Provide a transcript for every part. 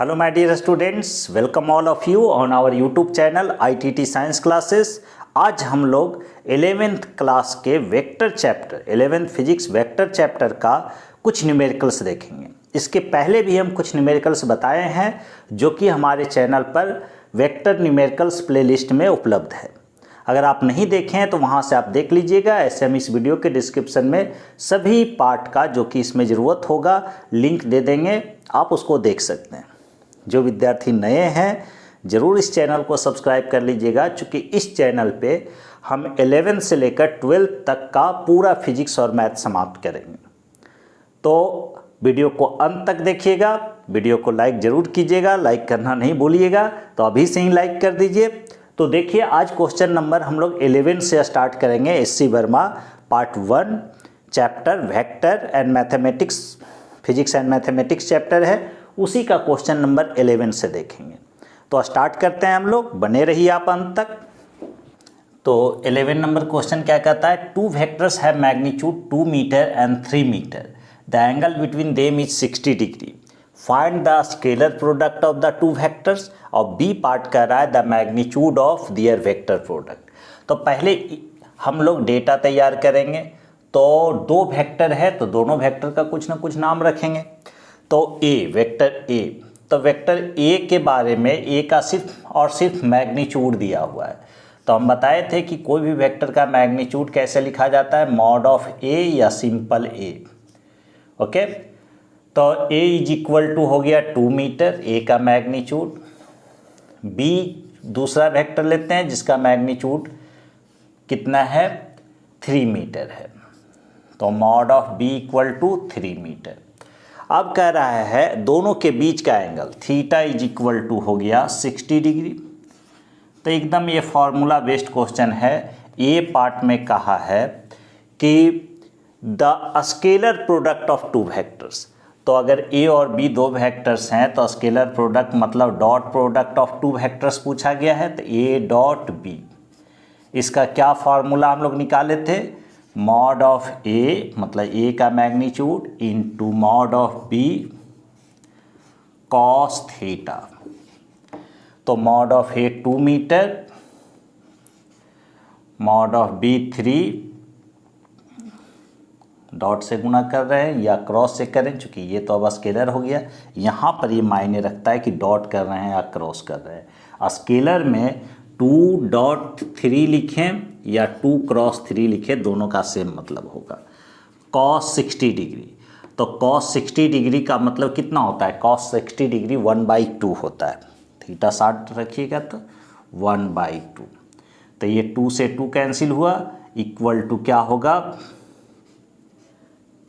Hello my dear students, welcome all of you on our YouTube channel ITT Science Classes। आज हम लोग 11th class के vector chapter 11th physics vector chapter का कुछ numericals देखेंगे। इसके पहले भी हम कुछ न्यूमेरिकल्स बताए हैं जो कि हमारे चैनल पर वेक्टर न्यूमेरिकल्स प्लेलिस्ट में उपलब्ध है। अगर आप नहीं देखें हैं तो वहां से आप देख लीजिएगा। ऐसे हम इस वीडियो के डिस्क्रिप्शन में सभी पार्ट का जो कि इसमें ज़रूरत होगा लिंक दे देंगे, आप उसको देख सकते हैं। जो विद्यार्थी नए हैं ज़रूर इस चैनल को सब्सक्राइब कर लीजिएगा, क्योंकि इस चैनल पे हम 11 से लेकर 12 तक का पूरा फिजिक्स और मैथ समाप्त करेंगे। तो वीडियो को अंत तक देखिएगा, वीडियो को लाइक ज़रूर कीजिएगा, लाइक करना नहीं भूलिएगा। तो अभी से ही लाइक कर दीजिए। तो देखिए आज क्वेश्चन नंबर हम लोग 11 से स्टार्ट करेंगे। SC. Verma part 1 chapter vector and mathematics, physics and mathematics chapter है, उसी का क्वेश्चन नंबर 11 से देखेंगे। तो स्टार्ट करते हैं हम लोग, बने रहिए आप अंत तक। तो 11 नंबर क्वेश्चन क्या कहता है, two vectors have magnitude 2 metre and 3 metre, the angle between them is 60 degree, find the scalar product of the two vectors. और बी पार्ट कर रहा है the magnitude of their vector product. तो पहले हम लोग डेटा तैयार करेंगे। तो दो वेक्टर है तो दोनों वेक्टर का कुछ ना कुछ नाम रखेंगे। तो ए वेक्टर ए, तो वेक्टर ए के बारे में ए का सिर्फ और सिर्फ मैग्नीट्यूड दिया हुआ है। तो हम बताए थे कि कोई भी वेक्टर का मैग्नीट्यूड कैसे लिखा जाता है, मॉड ऑफ ए या सिंपल ए। ओके, तो ए इज इक्वल टू हो गया 2 मीटर, ए का मैग्नीट्यूड। बी दूसरा वेक्टर लेते हैं जिसका मैग्नीट्यूड कितना है, 3 मीटर है। तो mod of B equal to 3 metre. अब कह रहा है दोनों के बीच का angle theta is equal to हो गया 60 डिग्री। तो एकदम ये फॉर्मूला बेस्ड क्वेश्चन है। ए पार्ट में कहा है कि the scalar product of two vectors. तो अगर ए और बी दो वेक्टर्स हैं तो स्केलर प्रोडक्ट मतलब dot product of two vectors पूछा गया है। तो ए डॉट बी, इसका क्या फार्मूला हम लोग निकाले थे, मॉड ऑफ ए मतलब ए का magnitude into mod of B cos theta. तो mod of A 2 metre, mod of B 3, dot से गुना कर रहे हैं या क्रॉस से करें, चूंकि ये तो अब स्केलर हो गया। यहाँ पर ये मायने रखता है कि डॉट कर रहे हैं या क्रॉस कर रहे हैं। स्केलर में 2.3 लिखें या 2 क्रॉस 3 लिखें, दोनों का सेम मतलब होगा। कॉस 60 डिग्री, तो कॉस 60 डिग्री का मतलब कितना होता है, कॉस 60 डिग्री 1/2 होता है। थीटा 60 रखिएगा तो 1/2। तो ये 2 से 2 कैंसिल हुआ, इक्वल टू क्या होगा,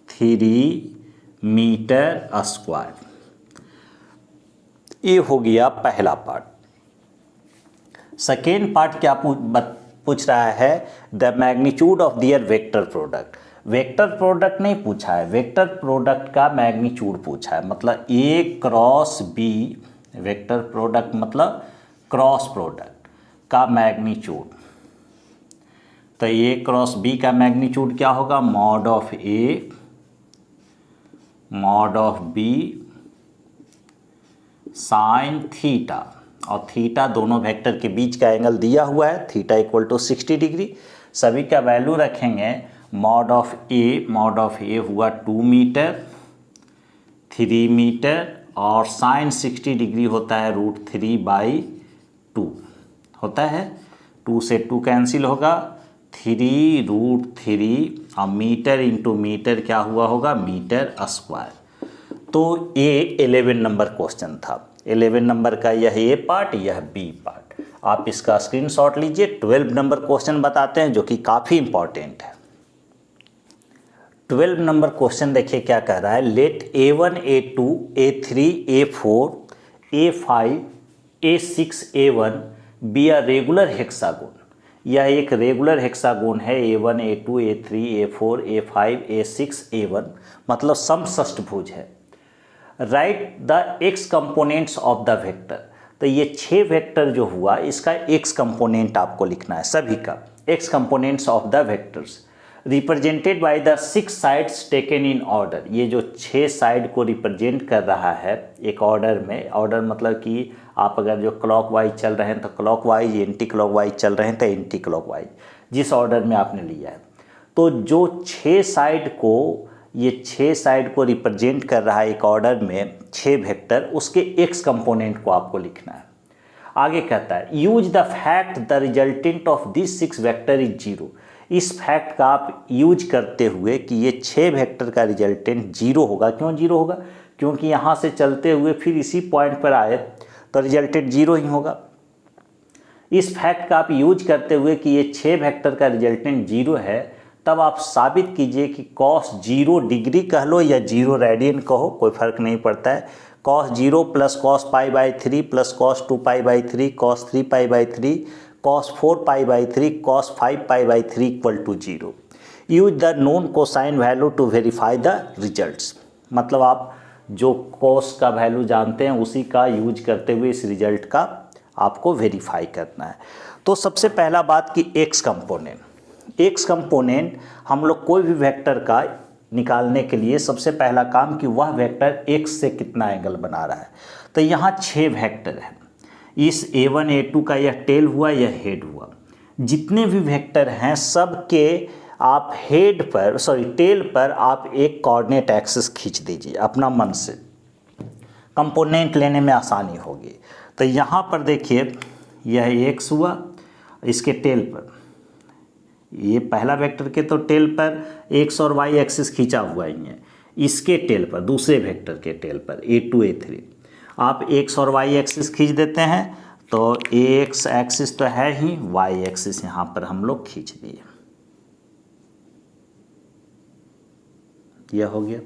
3 मीटर स्क्वायर। ये हो गया पहला पार्ट। सेकेंड पार्ट क्या पूछ रहा है, the magnitude of their vector product. Vector product नहीं पूछा है, वेक्टर प्रोडक्ट का मैग्नीट्यूड पूछा है। मतलब A cross B, vector product मतलब क्रॉस प्रोडक्ट का मैग्नीट्यूड। तो ए क्रॉस बी का मैग्नीट्यूड क्या होगा, mod of A mod of B sine theta. और थीटा दोनों वेक्टर के बीच का एंगल दिया हुआ है, थीटा इक्वल टू 60 डिग्री। सभी का वैल्यू रखेंगे। मॉड ऑफ ए हुआ 2 मीटर, 3 मीटर, और साइन 60 डिग्री होता है √3/2 होता है। 2 से 2 कैंसिल होगा, 3 √3, और मीटर इंटू मीटर क्या हुआ होगा, मीटर स्क्वायर। तो ये 11 नंबर क्वेश्चन था। 11 नंबर का यह ए पार्ट, यह बी पार्ट। आप इसका स्क्रीनशॉट लीजिए। 12 नंबर क्वेश्चन बताते हैं जो कि काफ़ी इंपॉर्टेंट है। 12 नंबर क्वेश्चन देखिए क्या कह रहा है, let A1 A2 A3 A4 A5 A6 A1 be a regular hexagon. यह एक रेगुलर हेक्सागोन है। A1 A2 A3 A4 A5 A6 A1 मतलब समषष्टभुज है। Right the x components of the vector. तो ये 6 वेक्टर जो हुआ इसका एक्स कंपोनेंट आपको लिखना है, सभी का x components of the vectors. Represented by the 6 sides taken in order. ये जो 6 साइड को रिप्रेजेंट कर रहा है एक ऑर्डर में, ऑर्डर मतलब कि आप अगर जो क्लॉकवाइज चल रहे हैं तो क्लॉकवाइज, एंटी क्लॉकवाइज चल रहे हैं तो एंटी क्लॉकवाइज, जिस ऑर्डर में आपने लिया है। तो जो 6 साइड को, ये 6 साइड को रिप्रेजेंट कर रहा है एक ऑर्डर में 6 वेक्टर, उसके एक्स कंपोनेंट को आपको लिखना है। आगे कहता है use the fact the resultant of this 6 vector is 0। इस फैक्ट का आप यूज करते हुए कि ये 6 वेक्टर का रिजल्टेंट 0 होगा। क्यों 0 होगा? क्योंकि यहाँ से चलते हुए फिर इसी पॉइंट पर आए तो रिजल्टेंट 0 ही होगा। इस फैक्ट का आप यूज करते हुए कि ये 6 वेक्टर का रिजल्टेंट 0 है, तब आप साबित कीजिए कि cos 0 डिग्री कह लो या 0 रेडियन कहो, कोई फर्क नहीं पड़ता है। cos 0 plus cos π/3 plus cos 2π/3 cos 3π/3 cos 4π/3 cos 5π/3 equal to 0। Use the known cosine value to verify the results. मतलब आप जो cos का वैल्यू जानते हैं उसी का यूज करते हुए इस रिजल्ट का आपको वेरीफाई करना है। तो सबसे पहला बात कि एक्स कंपोनेंट हम लोग कोई भी वेक्टर का निकालने के लिए सबसे पहला काम कि वह वेक्टर एक्स से कितना एंगल बना रहा है। तो यहाँ 6 वेक्टर हैं। इस a1 a2 का यह टेल हुआ, यह हेड हुआ। जितने भी वेक्टर हैं सब के आप टेल पर आप एक कोऑर्डिनेट एक्सिस खींच दीजिए अपना मन से, कंपोनेंट लेने में आसानी होगी। तो यहाँ पर देखिए यह एक्स हुआ, इसके टेल पर, ये पहला वेक्टर के तो टेल पर एक्स और वाई एक्सिस खींचा हुआ ही है। इसके टेल पर, दूसरे वेक्टर के टेल पर a2 a3 आप एक्स और वाई एक्सिस खींच देते हैं, तो एक्स एक्सिस तो है ही, वाई एक्सिस यहाँ पर हम लोग खींच दिए। यह हो गया।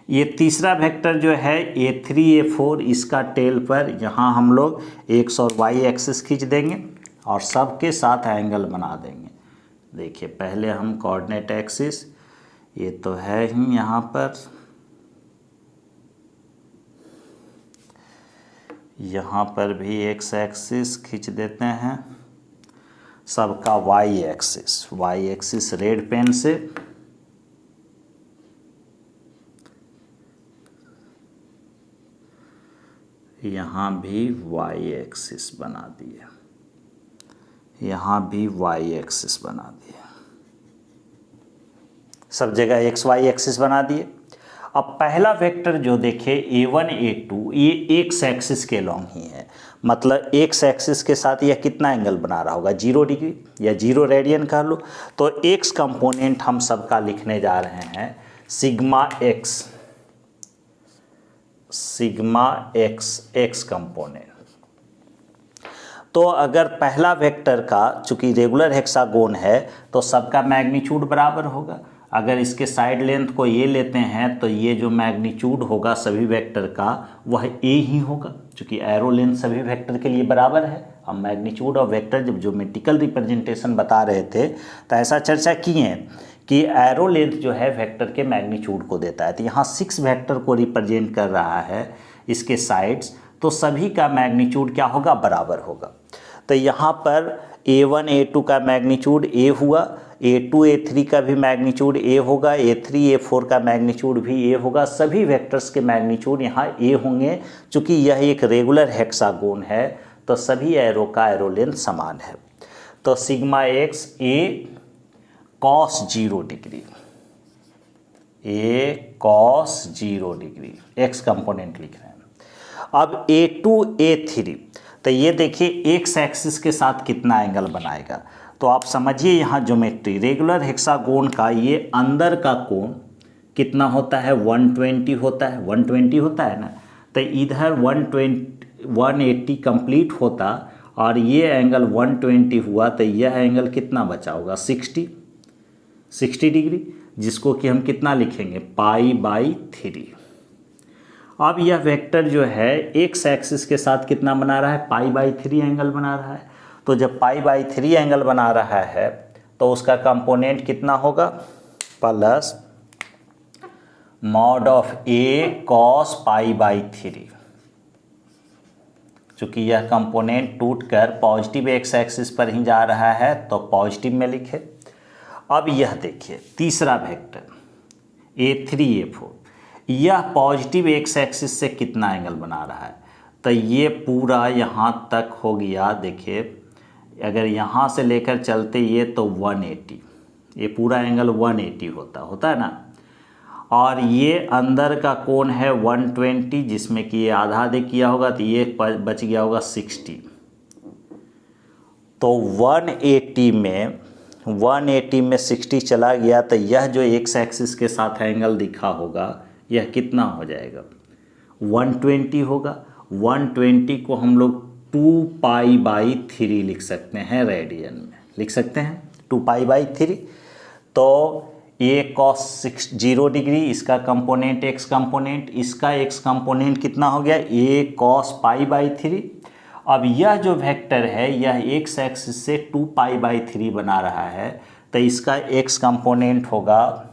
ये तीसरा वेक्टर जो है a3 a4, इसका टेल पर यहाँ हम लोग एक्स और वाई एक्सिस खींच देंगे और सबके साथ एंगल बना देंगे। देखिए पहले हम कोऑर्डिनेट एक्सिस, ये तो है ही यहाँ पर, यहाँ पर भी एक्स एक्सिस खींच देते हैं, सबका वाई एक्सिस रेड पेन से, यहाँ भी वाई एक्सिस बना दिए, यहाँ भी वाई एक्सिस बना दिए, सब जगह एक्स वाई एक्सिस बना दिए। अब पहला वेक्टर जो देखे a1 a2, ये एक्स एक्सिस के लॉन्ग ही है, मतलब एक्स एक्सिस के साथ यह कितना एंगल बना रहा होगा? 0 डिग्री या 0 रेडियन कह लो। तो एक्स कंपोनेंट हम सबका लिखने जा रहे हैं सिग्मा एक्स एक्स कंपोनेंट। तो अगर पहला वेक्टर का, चूंकि रेगुलर हेक्सागोन है तो सबका मैग्नीट्यूड बराबर होगा। अगर इसके साइड लेंथ को ये लेते हैं तो ये जो मैग्नीट्यूड होगा सभी वेक्टर का वह a ही होगा, चूंकि एरो लेंथ सभी वेक्टर के लिए बराबर है। अब मैग्नीट्यूड ऑफ वेक्टर जब ज्योमेट्रिकल रिप्रेजेंटेशन बता रहे थे तो ऐसा चर्चा किए कि एरो लेंथ जो है वेक्टर के मैग्नीट्यूड को देता है। तो यहाँ 6 वेक्टर को रिप्रेजेंट कर रहा है इसके साइड्स, तो सभी का मैग्नीट्यूड क्या होगा? बराबर होगा। तो यहाँ पर a1 a2 का मैग्नीट्यूड a हुआ, a2 a3 का भी मैग्नीट्यूड a होगा, a3 a4 का मैग्नीट्यूड भी a होगा। सभी वेक्टर्स के मैग्नीट्यूड यहाँ a होंगे। चूँकि यह एक रेगुलर हेक्सागोन है तो सभी एरो का एरो लेंथ समान है। तो sigma x a cos 0 degree, a cos 0 degree x component लिख रहे हैं। अब a2 a3, तो ये देखिए एक्स एक्सिस के साथ कितना एंगल बनाएगा। तो आप समझिए यहाँ ज्योमेट्री, रेगुलर हेक्सागोन का ये अंदर का कोण कितना होता है? 120 होता है, 120 होता है ना। तो इधर 180 कंप्लीट होता और ये एंगल 120 हुआ, तो यह एंगल कितना बचा होगा? 60 डिग्री, जिसको कि हम कितना लिखेंगे? π/3। अब यह वेक्टर जो है एक्स एक्सिस के साथ कितना बना रहा है? π/3 एंगल बना रहा है। तो जब π/3 एंगल बना रहा है तो उसका कंपोनेंट कितना होगा? Plus mod of a cos π/3। चूँकि यह कंपोनेंट टूटकर पॉजिटिव एक्स एक्सिस पर ही जा रहा है तो पॉजिटिव में लिखे। अब यह देखिए तीसरा वेक्टर A3 A4, यह पॉजिटिव एक्स एक्सिस से कितना एंगल बना रहा है? तो ये पूरा यहाँ तक हो गया। देखिए अगर यहाँ से लेकर चलते ये तो 180, ये पूरा एंगल 180 होता है ना। और ये अंदर का कोण है 120, जिसमें कि ये आधा आधे किया होगा तो ये बच गया होगा 60। तो 180 में 60 चला गया, तो यह जो एक्स एक्सिस के साथ एंगल दिखा होगा यह कितना हो जाएगा? 120 होगा। 120 को हम लोग 2π/3 लिख सकते हैं, रेडियन में लिख सकते हैं 2π/3। तो ये cos 0 डिग्री, इसका कंपोनेंट एक्स कंपोनेंट, इसका एक्स कंपोनेंट कितना हो गया? a cos π/3। अब यह जो वेक्टर है यह एक्स एक्सिस से 2π/3 बना रहा है, तो इसका एक्स कंपोनेंट होगा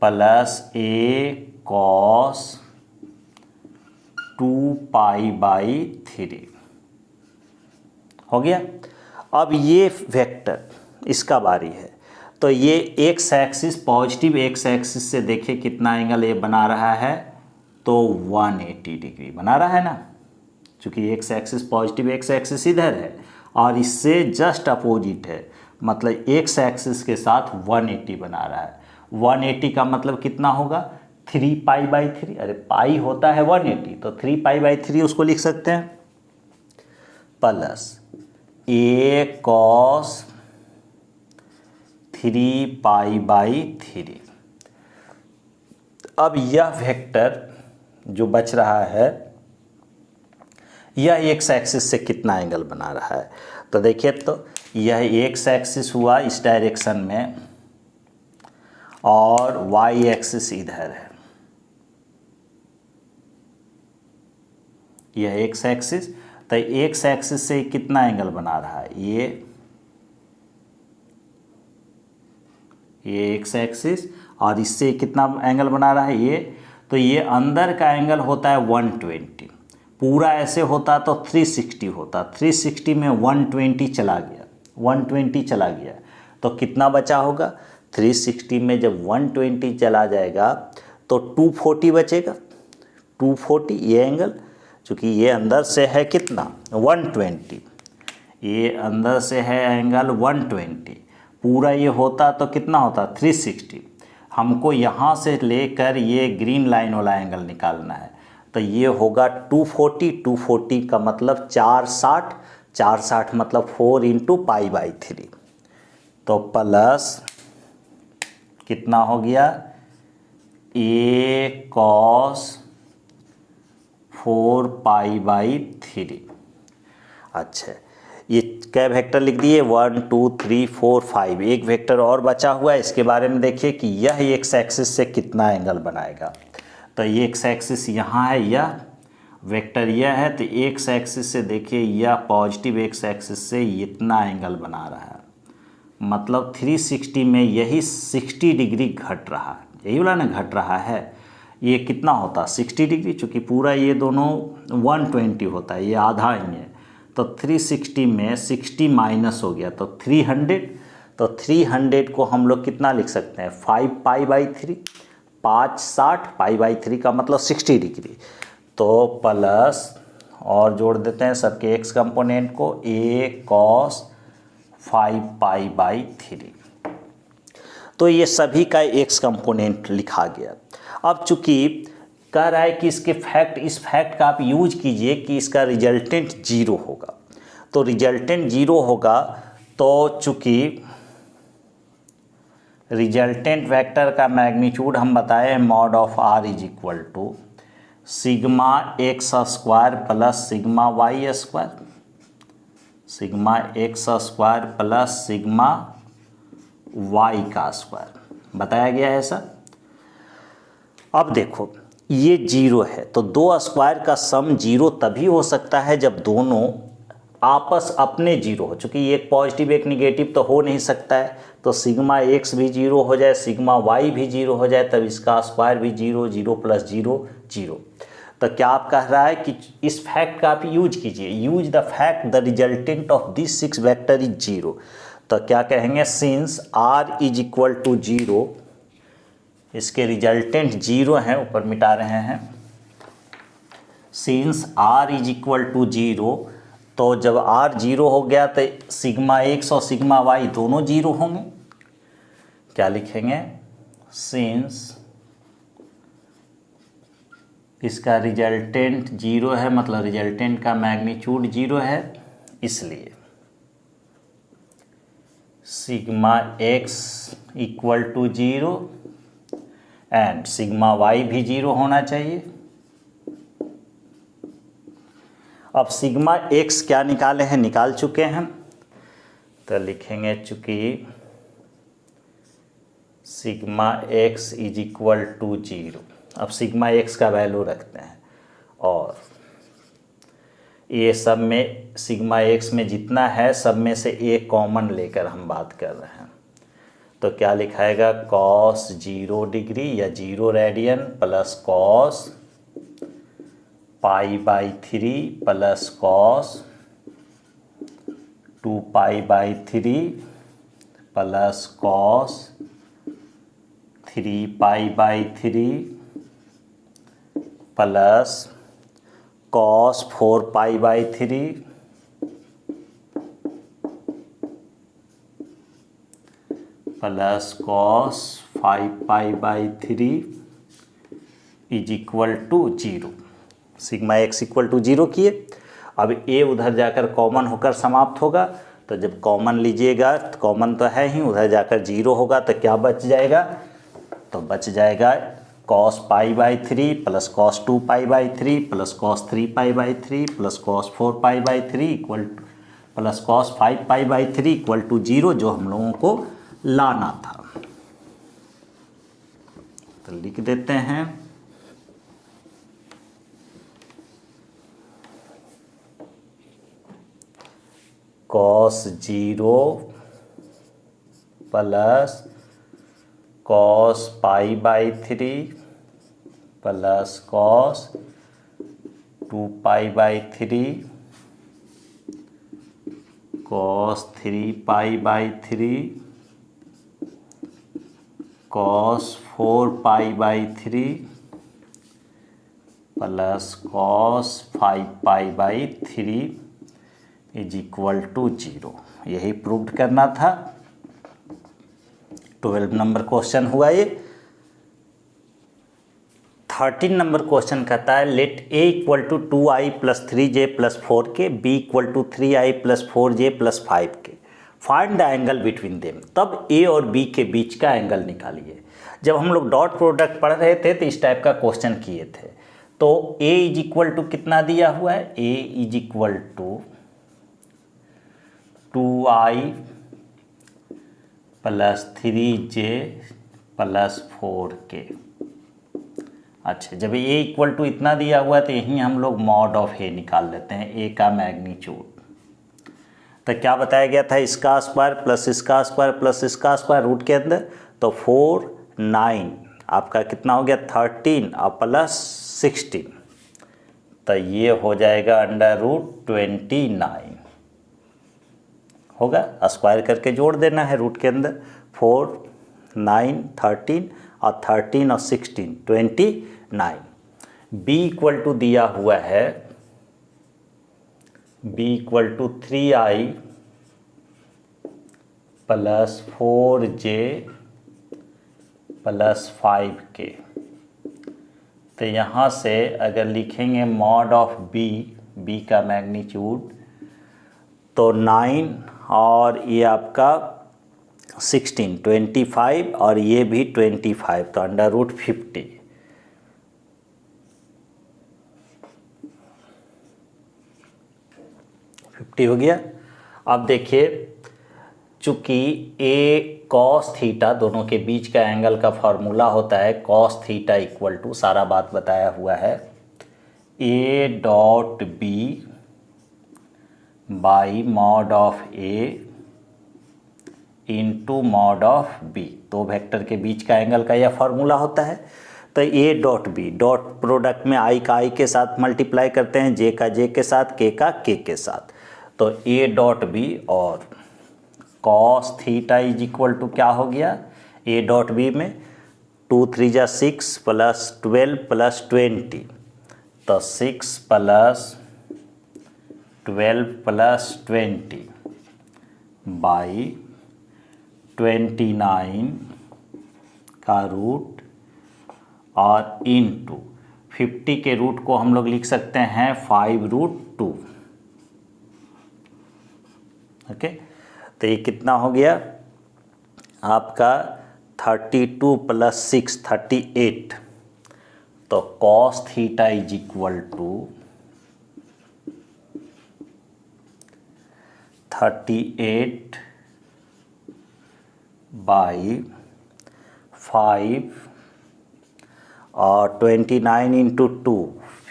प्लस a cos 2π/3 हो गया। अब ये वेक्टर इसका बारी है, तो ये x axis positive x axis से देखिए कितना एंगल ये बना रहा है? तो 180 डिग्री बना रहा है ना, क्योंकि x axis positive x axis इधर है और इससे जस्ट अपोजिट है, मतलब एक्स एक्सिस के साथ 180 बना रहा है। 180 का मतलब कितना होगा? 3π/3। अरे पाई होता है 180, तो 3π/3 उसको लिख सकते हैं, प्लस a cos 3π/3। अब यह वेक्टर जो बच रहा है यह एक्स एक्सिस से कितना एंगल बना रहा है? तो देखिए, तो यह एक्स एक्सिस हुआ इस डायरेक्शन में और वाई एक्सिस इधर है। यह एक्स एक्सिस, तो एक्स एक्सिस से कितना एंगल बना रहा है? ये एक्स एक्सिस, और इससे कितना एंगल बना रहा है? ये, तो ये अंदर का एंगल होता है 120। पूरा ऐसे होता तो 360 होता, 360 में 120 चला गया, 120 चला गया, तो कितना बचा होगा? 360 में जब 120 चला जाएगा तो 240 बचेगा। 240 ये एंगल, चूँकि ये अंदर से है कितना? 120, ये अंदर से है एंगल 120, पूरा ये होता तो कितना होता? 360। हमको यहाँ से लेकर ये ग्रीन लाइन वाला एंगल निकालना है, तो ये होगा 240। 240 का मतलब 460, 460 मतलब 4 × π/3, तो प्लस कितना हो गया? a cos 4π/3। अच्छा, ये क्या वेक्टर लिख दिए? 1 2 3 4 5। एक वेक्टर और बचा हुआ है, इसके बारे में देखिए कि यह एक्स एक्सिस से कितना एंगल बनाएगा। तो ये एक्स एक्सिस यहाँ है, यह वेक्टर यह है, तो एक्स एक्सिस से देखिए यह पॉजिटिव एक्स एक्सिस से इतना एंगल बना रहा है, मतलब 360 में यही 60 डिग्री घट रहा है, यही वाला ना घट रहा है। ये कितना होता? 60 डिग्री, चूँकि पूरा ये दोनों 120 होता है, ये आधा ही है, तो 360 में 60 माइनस हो गया तो 300। तो 300 को हम लोग कितना लिख सकते हैं? 5π/3, 560 π/3 का मतलब 60 डिग्री, तो प्लस और जोड़ देते हैं सबके एक्स कंपोनेंट को, a cos 5π/3। तो ये सभी का एक्स कंपोनेंट लिखा गया। अब चूँकि कह रहा है कि इसके फैक्ट, इस फैक्ट का आप यूज कीजिए कि इसका रिजल्टेंट 0 होगा। तो रिजल्टेंट 0 होगा, तो चूँकि रिजल्टेंट वेक्टर का मैग्नीट्यूड हम बताए हैं mod of r = sigma x square plus sigma y square, sigma x square plus sigma y का स्क्वायर बताया गया है सर। अब देखो ये 0 है, तो दो स्क्वायर का सम 0 तभी हो सकता है जब दोनों आपस अपने 0 हो। चूँकि एक पॉजिटिव एक निगेटिव तो हो नहीं सकता है, तो सिग्मा x भी 0 हो जाए, सिग्मा y भी 0 हो जाए, तब इसका स्क्वायर भी 0, 0 + 0 0। तो क्या आप कह रहा है कि इस फैक्ट का आप यूज कीजिए, use the fact the resultant of this 6 vector is 0। तो क्या कहेंगे, since r is equal to 0, इसके रिजल्टेंट 0 हैं, ऊपर मिटा रहे हैं, since r is equal to 0, तो जब r 0 हो गया तो सिग्मा x और सिग्मा y दोनों 0 होंगे। क्या लिखेंगे, सिंस इसका रिजल्टेंट 0 है, मतलब रिजल्टेंट का मैग्नीट्यूड 0 है, इसलिए sigma x equal to 0 and sigma y भी 0 होना चाहिए। अब सिग्मा x क्या निकाले हैं, निकाल चुके हैं, तो लिखेंगे चूँकि sigma x is equal to 0। अब सिग्मा x का वैल्यू रखते हैं और ये सब में सिग्मा x में जितना है सब में से एक कॉमन लेकर हम बात कर रहे हैं, तो क्या लिखाएगा, कॉस 0 डिग्री या 0 radian plus cos π/3 plus cos 2π/3 plus cos 3π/3 plus cos 4π/3 plus cos 5π/3 is equal to 0। Sigma x equal to 0 किए। अब a उधर जाकर कॉमन होकर समाप्त होगा, तो जब कॉमन लीजिएगा तो कॉमन तो है ही, उधर जाकर 0 होगा तो क्या बच जाएगा, तो बच जाएगा cos π/3 plus cos 2π/3 plus cos 3π/3 plus cos 4π/3 equal plus cos 5π/3 equal to 0, जो हम लोगों को लाना था। तो लिख देते हैं cos 0 plus cos π/3 plus cos 2π/3 cos 3π/3 cos 4π/3 plus cos 5π/3 is equal to 0। यही प्रूव करना था। 12 नंबर क्वेश्चन हुआ ये। 13 नंबर क्वेश्चन कहता है let a equal to 2i plus 3j plus 4k, b equal to 3i plus 4j plus 5k, find the angle between them. तब a और b के बीच का एंगल निकालिए। जब हम लोग डॉट प्रोडक्ट पढ़ रहे थे तो इस टाइप का क्वेश्चन किए थे। तो a इज इक्वल टू कितना दिया हुआ है, a is equal to 2i plus 3j plus 4k। अच्छा, जब a इक्वल टू इतना दिया हुआ है तो यहीं हम लोग मॉड ऑफ a निकाल लेते हैं, a का मैग्नीट्यूड। तो क्या बताया गया था, इसका स्क्वायर प्लस इसका स्क्वायर प्लस इसका स्क्वायर रूट के अंदर, तो 4 9 आपका कितना हो गया 13 और प्लस 16, तो ये हो जाएगा अंडर रूट 29 होगा। स्क्वायर करके जोड़ देना है रूट के अंदर, 4 9 13 और 13 और 16 29। b इक्वल टू दिया हुआ है, b equal to 3i plus 4j plus 5k। तो यहाँ से अगर लिखेंगे मॉड ऑफ b का मैग्नीट्यूड, तो 9 और ये आपका 16 25 और ये भी 25, तो अंडर रूट 50 हो गया। अब देखिए, चूँकि a cos थीटा दोनों के बीच का एंगल का फॉर्मूला होता है cos थीटा इक्वल टू, सारा बात बताया हुआ है, a dot b by mod of a into mod of b। दो वेक्टर के बीच का एंगल का यह फॉर्मूला होता है। तो a dot b, dot product में i का i के साथ मल्टीप्लाई करते हैं, j का j के साथ, k का k के साथ। तो a डॉट b और cos theta is equal to क्या हो गया, ए डॉट बी में 2 3 जा 6 प्लस 12 प्लस 20, तो 6 प्लस 12 प्लस 20 बाई 29 का रूट और इनटू 50 के रूट को हम लोग लिख सकते हैं 5√2। ओके, तो ये कितना हो गया आपका 32 प्लस 6 38, तो cos theta is equal to 38 by 5 और 29 इंटू 2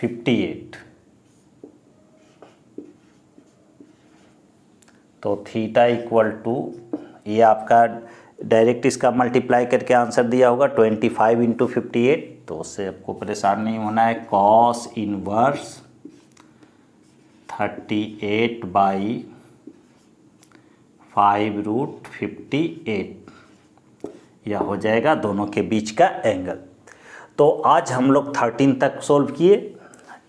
58, तो थीटा इक्वल टू, ये आपका डायरेक्ट इसका मल्टीप्लाई करके आंसर दिया होगा 25 इंटू 58, तो उससे आपको परेशान नहीं होना है। कॉस इनवर्स 38 बाई 5√58, यह हो जाएगा दोनों के बीच का एंगल। तो आज हम लोग 13 तक सोल्व किए।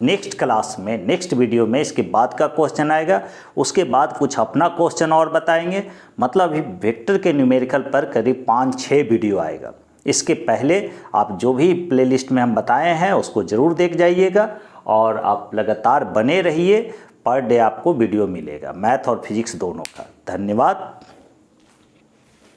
नेक्स्ट क्लास में, नेक्स्ट वीडियो में इसके बाद का क्वेश्चन आएगा, उसके बाद कुछ अपना क्वेश्चन और बताएंगे। मतलब वेक्टर के न्यूमेरिकल पर करीब 5-6 वीडियो आएगा। इसके पहले आप जो भी प्लेलिस्ट में हम बताए हैं उसको ज़रूर देख जाइएगा और आप लगातार बने रहिए। पर डे आपको वीडियो मिलेगा, मैथ और फिजिक्स दोनों का। धन्यवाद।